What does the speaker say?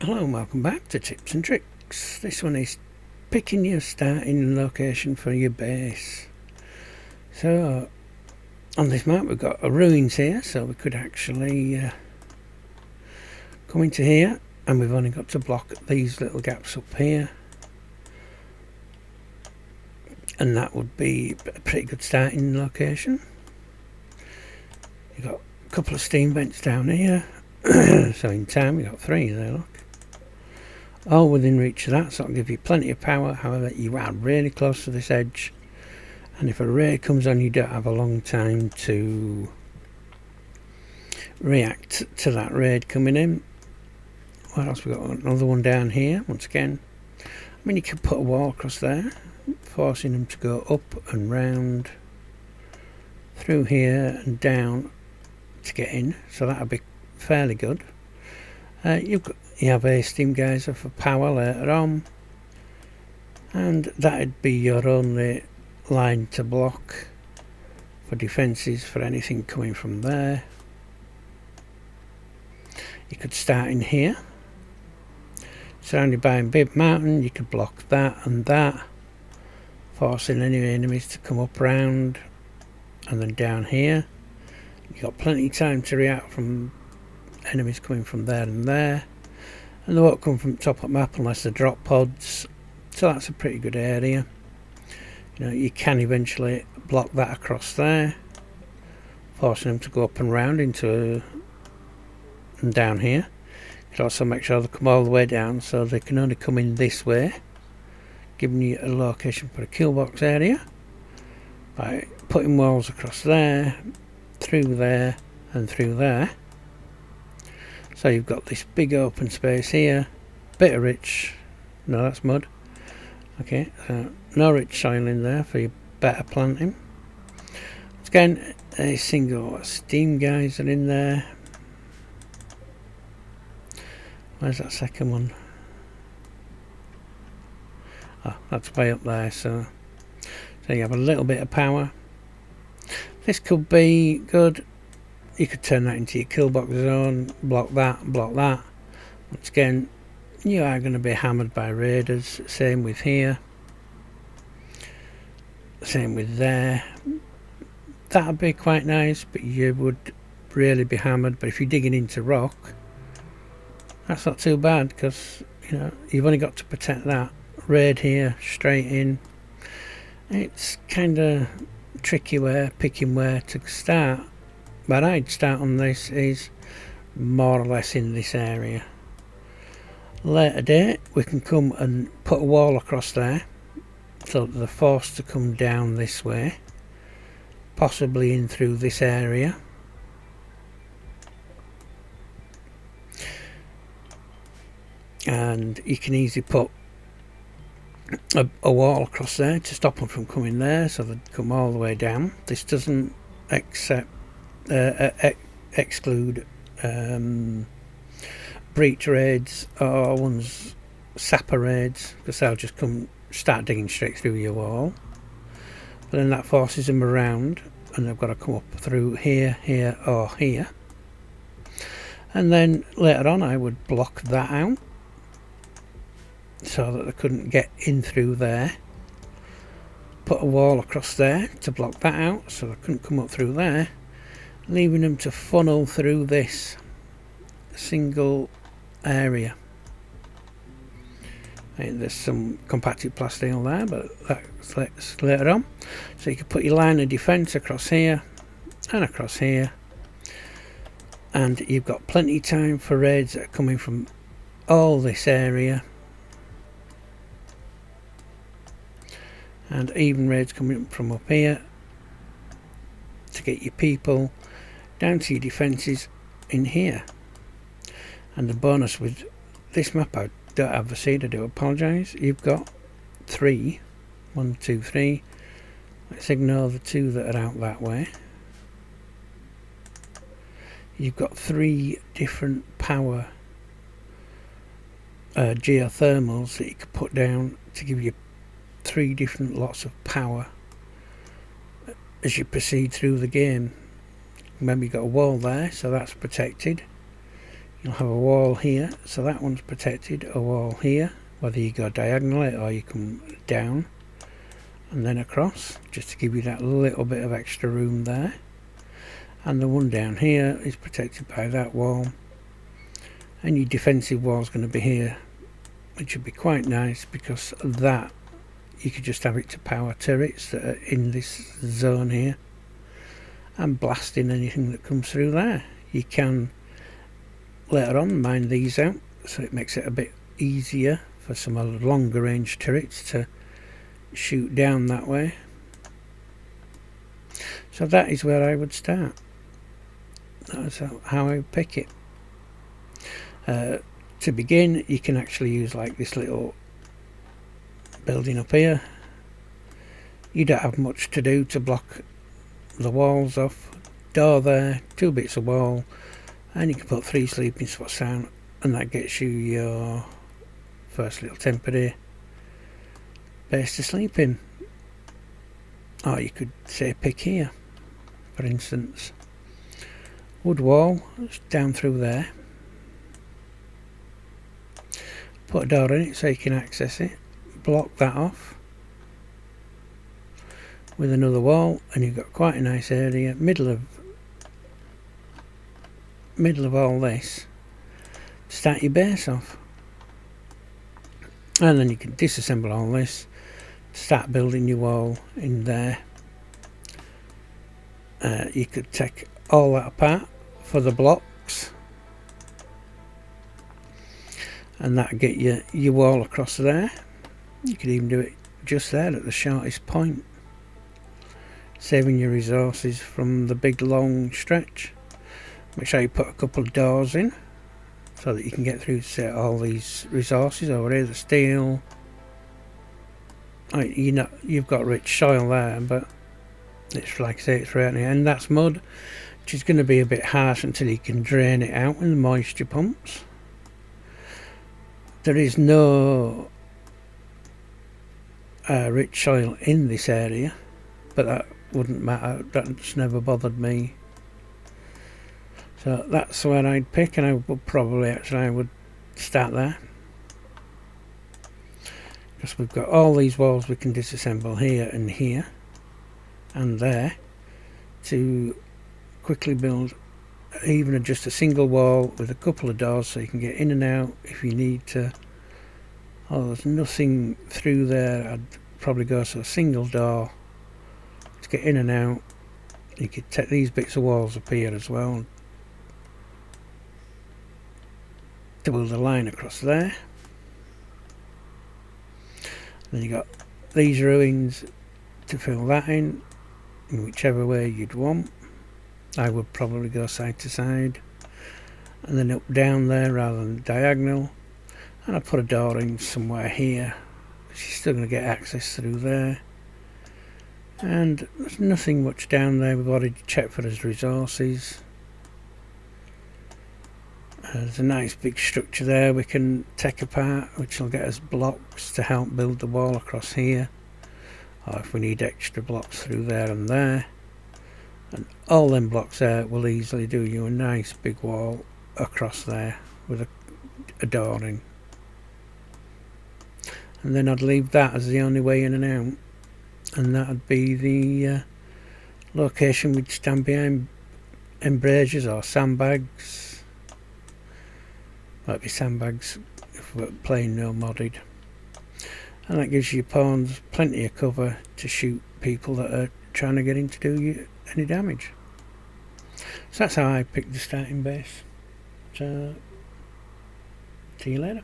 Hello and welcome back to Tips and Tricks. This one is picking your starting location for your base. So on this map we've got a ruins here, so we could actually come into here, and we've only got to block these little gaps up here, and that would be a pretty good starting location. You've got a couple of steam vents down here. So in time we've got 3 there, look. All within reach of that, so it'll give you plenty of power. However, you are really close to this edge, and if a raid comes on, you don't have a long time to react to that raid coming in. What else? We've got another one down here once again. I mean, you could put a wall across there, forcing them to go up and round through here and down to get in, so that'll be fairly good. You have a steam geyser for power later on, and that'd be your only line to block for defences for anything coming from there. You could start in here, surrounded by a big mountain. You could block that and that, forcing any enemies to come up round, and then down here you've got plenty of time to react from enemies coming from there and there, and they won't come from top of the map unless they're drop pods, so that's a pretty good area. You know, you can eventually block that across there, forcing them to go up and round into and down here. You can also make sure they come all the way down, so they can only come in this way, giving you a location for a kill box area by putting walls across there, through there and through there. So you've got this big open space here, bit of rich, no, that's mud. Okay, so no rich soil in there for your better planting. Once again, a single steam geyser in there. Where's that second one? Oh, that's way up there, so you have a little bit of power. This could be good. You could turn that into your kill box zone, block that, block that. Once again, you are going to be hammered by raiders. Same with here. Same with there. That would be quite nice, but you would really be hammered. But if you're digging into rock, that's not too bad, because you know you've only got to protect that. Raid here, straight in. It's kind of tricky picking where to start. But I'd start on this is more or less in this area. Later date we can come and put a wall across there, so that they're forced to come down this way, possibly in through this area. And you can easily put a wall across there to stop them from coming there, so they come all the way down. This doesn't exclude breach raids or ones sapper raids, because they'll just come start digging straight through your wall. But then that forces them around, and they've got to come up through here, here or here. And then later on I would block that out, so that they couldn't get in through there. Put a wall across there to block that out, so they couldn't come up through there, leaving them to funnel through this single area. There's some compacted plasteel there, but that's later on. So you can put your line of defence across here and across here, and you've got plenty of time for raids that are coming from all this area, and even raids coming from up here to get your people down to your defences in here. And the bonus with this map, I don't have the seed, I do apologise. You've got 3, 1, 2, 3. Let's ignore the 2 that are out that way. You've got 3 different power geothermals that you could put down to give you 3 different lots of power as you proceed through the game. Remember, you've got a wall there, so that's protected. You'll have a wall here, so that one's protected, a wall here, whether you go diagonally or you come down and then across, just to give you that little bit of extra room there. And the one down here is protected by that wall, and your defensive wall is going to be here, which would be quite nice, because that you could just have it to power turrets that are in this zone here and blasting anything that comes through there. You can later on mine these out, so it makes it a bit easier for some longer range turrets to shoot down that way. So that is where I would start. That's how I would pick it. To begin, you can actually use like this little building up here. You don't have much to do to block the walls off. Door there, 2 bits of wall, and you can put 3 sleeping spots down, and that gets you your first little temporary base to sleep in. Or you could say pick here, for instance. Wood wall down through there. Put a door in it so you can access it. Block that off with another wall, and you've got quite a nice area, middle of all this, to start your base off. And then you can disassemble all this, start building your wall in there. You could take all that apart for the blocks, and that'll get your wall across there. You could even do it just there at the shortest point, saving your resources from the big long stretch. Make sure you put a couple of doors in so that you can get through, say, all these resources over here. The steel, you've got rich soil there, but it's like I say, it's right here, and that's mud, which is going to be a bit harsh until you can drain it out with the moisture pumps. There is no rich soil in this area, but that wouldn't matter. That's never bothered me. So that's where I'd pick, and I would probably I would start there, because we've got all these walls we can disassemble here and there to quickly build even just a single wall with a couple of doors, so you can get in and out if you need to. Oh, there's nothing through there. I'd probably go to a single door to get in and out. You could take these bits of walls up here as well to build a line across there. Then you got these ruins to fill that in whichever way you'd want. I would probably go side to side, and then up down there rather than diagonal. And I'd put a door in somewhere here, because you're still going to get access through there. And there's nothing much down there. We've already checked for his resources. There's a nice big structure there we can take apart, which will get us blocks to help build the wall across here, or if we need extra blocks through there and there. And all them blocks there will easily do you a nice big wall across there with a door in. And then I'd leave that as the only way in and out, and that'd be the location we'd stand behind embrasures or sandbags. Might be sandbags if we're playing no modded, and that gives your pawns plenty of cover to shoot people that are trying to get in to do you any damage. So that's how I picked the starting base. So see you later.